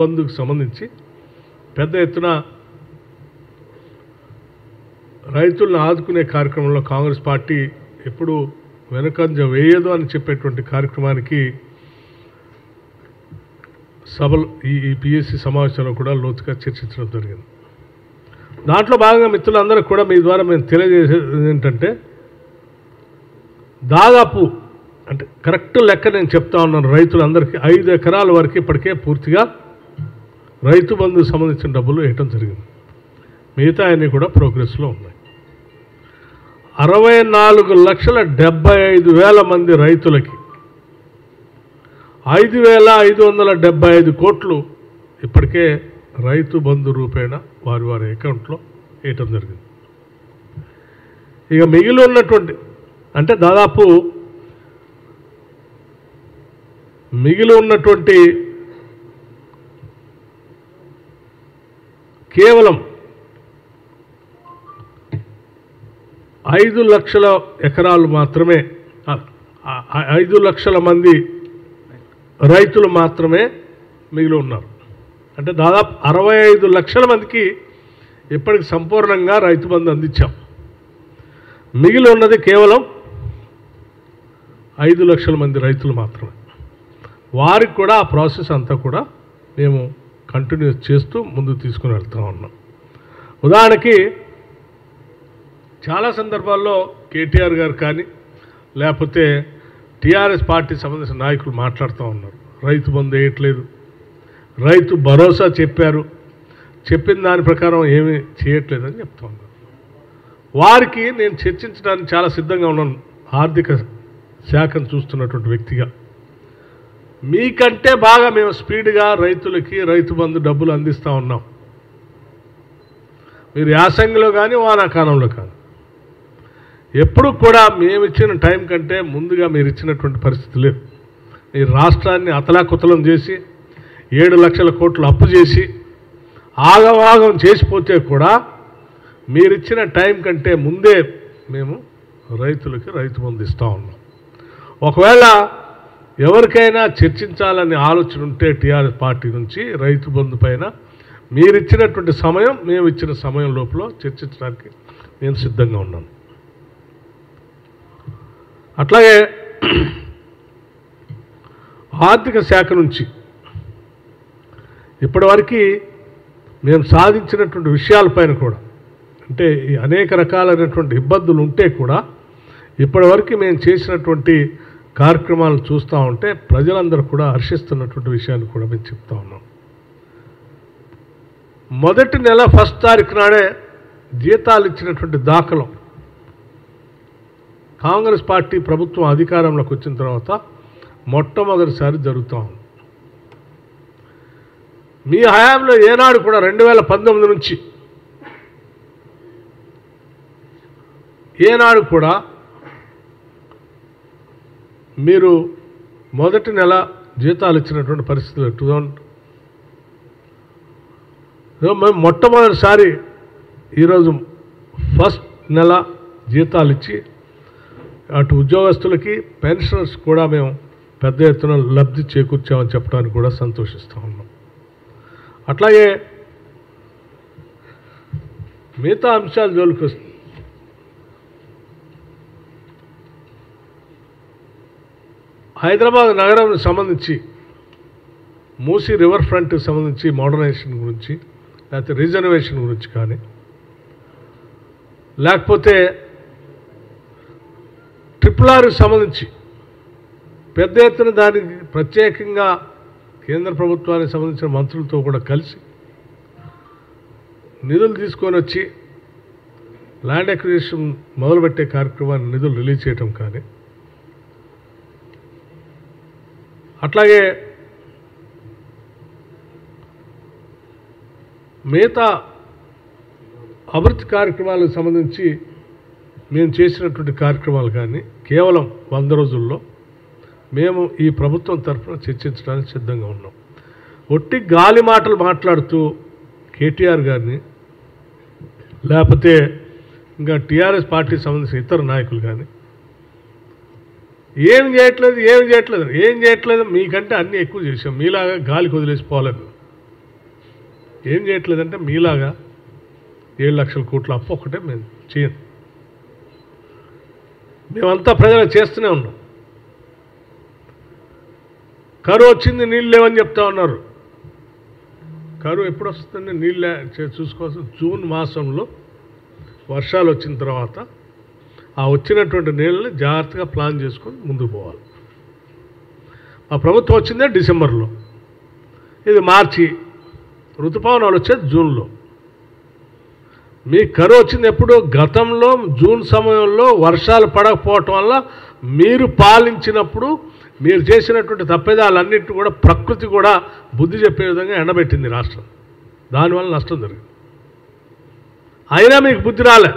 బంధుకు సంబంధించి పెద్ద ఎత్తున రైతులను ఆదుకునే కార్యక్రమంలో కాంగ్రెస్ పార్టీ ఎప్పుడు వెనకంజ వేయదు అని చెప్పేటువంటి కార్యక్రమానికి సభలు ఈ పిఎస్సి సమావేశంలో కూడా లోతుగా చర్చించడం జరిగింది. దాంట్లో భాగంగా మిత్రులందరూ కూడా మీ ద్వారా మేము తెలియజేసేది ఏంటంటే, దాదాపు అంటే కరెక్ట్ లెక్క నేను చెప్తా ఉన్నాను, రైతులందరికీ 5 ఎకరాల వరకు ఇప్పటికే పూర్తిగా రైతు బంధుకు సంబంధించిన డబ్బులు వేయటం జరిగింది. మిగతా అన్నీ కూడా ప్రోగ్రెస్లో ఉన్నాయి. 64,75,000 మంది రైతులకి 5,575 కోట్లు ఇప్పటికే రైతు బంధు రూపేణ వారి వారి అకౌంట్లో వేయటం జరిగింది. ఇక మిగిలి ఉన్నటువంటి అంటే దాదాపు మిగిలి ఉన్నటువంటి కేవలం 5 లక్షల ఎకరాలు మాత్రమే, 5 లక్షల మంది రైతులు మాత్రమే మిగిలి ఉన్నారు. అంటే దాదాపు 65 లక్షల మందికి ఇప్పటికి సంపూర్ణంగా రైతు బంధు అందించాం. మిగిలి ఉన్నది కేవలం 5 లక్షల మంది రైతులు మాత్రమే. వారికి కూడా ఆ ప్రాసెస్ అంతా కూడా మేము కంటిన్యూస్ చేస్తూ ముందుకు తీసుకుని వెళ్తూ ఉన్నాం. ఉదాహరణకి చాలా సందర్భాల్లో కేటీఆర్ గారు కానీ లేకపోతే టీఆర్ఎస్ పార్టీ సంబంధించిన నాయకులు మాట్లాడుతూ ఉన్నారు, రైతు బంధు వేయట్లేదు, రైతు భరోసా చెప్పారు, చెప్పిన దాని ప్రకారం ఏమీ చేయట్లేదని చెప్తూ ఉన్నారు. వారికి నేను చర్చించడానికి చాలా సిద్ధంగా ఉన్నాను. ఆర్థిక శాఖను చూస్తున్నటువంటి వ్యక్తిగా మీకంటే బాగా మేము స్పీడ్గా రైతులకి రైతు బంధు డబ్బులు అందిస్తూ ఉన్నాం. మీరు యాసంగిలో కానీ వానాకాలంలో కానీ ఎప్పుడు కూడా మేము ఇచ్చిన టైం కంటే ముందుగా మీరు ఇచ్చినటువంటి పరిస్థితి లేదు. ఈ రాష్ట్రాన్ని అతలాకుతలం చేసి 7 లక్షల కోట్లు అప్పు చేసి ఆగవాగం చేసిపోతే కూడా మీరిచ్చిన టైం కంటే ముందే మేము రైతులకి రైతు బంధు ఇస్తూ ఉన్నాం. ఒకవేళ ఎవరికైనా చర్చించాలని ఆలోచన ఉంటే టీఆర్ఎస్ పార్టీ నుంచి రైతు బంధు పైన మీరిచ్చినటువంటి సమయం మేము ఇచ్చిన సమయం లోపల చర్చించడానికి నేను సిద్ధంగా ఉన్నాను. అట్లాగే ఆర్థిక శాఖ నుంచి ఇప్పటివరకు మేము సాధించినటువంటి విషయాలపైన కూడా, అంటే అనేక రకాలైనటువంటి ఇబ్బందులు ఉంటే కూడా ఇప్పటివరకు మేము చేసినటువంటి కార్యక్రమాలను చూస్తూ ఉంటే ప్రజలందరూ కూడా హర్షిస్తున్నటువంటి విషయాన్ని కూడా మేము చెప్తా ఉన్నాం. మొదటి నెల 1వ తారీఖు నాడే జీతాలు ఇచ్చినటువంటి దాఖలు కాంగ్రెస్ పార్టీ ప్రభుత్వం అధికారంలోకి వచ్చిన తర్వాత మొట్టమొదటిసారి జరుగుతూ ఉంది. మీ హయాంలో ఏనాడు కూడా 2019 నుంచి ఏనాడు కూడా మీరు మొదటి నెల జీతాలు ఇచ్చినటువంటి పరిస్థితులు మేము మొట్టమొదటిసారి ఈరోజు ఫస్ట్ నెల జీతాలు ఇచ్చి అటు ఉద్యోగస్తులకి పెన్షనర్స్ కూడా మేము పెద్ద ఎత్తున లబ్ధి చేకూర్చామని చెప్పడానికి కూడా సంతోషిస్తూ ఉన్నాం. అట్లాగే మిగతా అంశాల జోలికి వస్తుంది. హైదరాబాద్ నగరానికి సంబంధించి మూసీ రివర్ ఫ్రంట్కి సంబంధించి మోడర్నైజేషన్ గురించి, లేకపోతే రీజనరేషన్ గురించి కానీ, లేకపోతే RRRకి సంబంధించి పెద్ద ఎత్తున దానికి ప్రత్యేకంగా కేంద్ర ప్రభుత్వానికి సంబంధించిన మంత్రులతో కూడా కలిసి నిధులు తీసుకొని వచ్చి ల్యాండ్ అక్విజిషన్ మొదలుపెట్టే కార్యక్రమాన్ని నిధులు రిలీజ్ చేయటం కానీ, అట్లాగే మిగతా అభివృద్ధి కార్యక్రమాలకు సంబంధించి మేము చేసినటువంటి కార్యక్రమాలు కానీ కేవలం 100 రోజుల్లో మేము ఈ ప్రభుత్వం తరఫున చర్చించడానికి సిద్ధంగా ఉన్నాం. ఒట్టి గాలి మాటలు మాట్లాడుతూ కేటీఆర్ గారిని లేకపోతే ఇంకా టీఆర్ఎస్ పార్టీకి సంబంధించిన ఇతర నాయకులు కానీ ఏం చేయట్లేదు మీకంటే అన్నీ ఎక్కువ చేసాం, మీలాగా గాలికి వదిలేసిపోలేదు. ఏం చేయట్లేదంటే మీలాగా 7 లక్షల కోట్ల అప్పు ఒకటే మేము చేయం. మేమంతా ప్రజలకు చేస్తూనే ఉన్నాం. కరువు వచ్చింది, నీళ్ళు లేవని చెప్తా ఉన్నారు. కరువు ఎప్పుడు వస్తుందండి? నీళ్ళు చూసుకోవాల్సిన జూన్ మాసంలో వర్షాలు వచ్చిన తర్వాత ఆ వచ్చినటువంటి నీళ్ళని జాగ్రత్తగా ప్లాన్ చేసుకొని ముందుకు పోవాలి. ఆ ప్రభుత్వం వచ్చిందే డిసెంబర్లో, ఇది మార్చి, ఋతుపవనాలు వచ్చేది జూన్లో. మీ కరువు వచ్చింది ఎప్పుడు? గతంలో జూన్ సమయంలో వర్షాలు పడకపోవటం వల్ల మీరు పాలించినప్పుడు మీరు చేసినటువంటి తప్పిదాలన్నింటినీ కూడా ప్రకృతి కూడా బుద్ధి చెప్పే విధంగా ఎండబెట్టింది రాష్ట్రం. దానివల్ల నష్టం జరిగింది. అయినా మీకు బుద్ధి రాలే.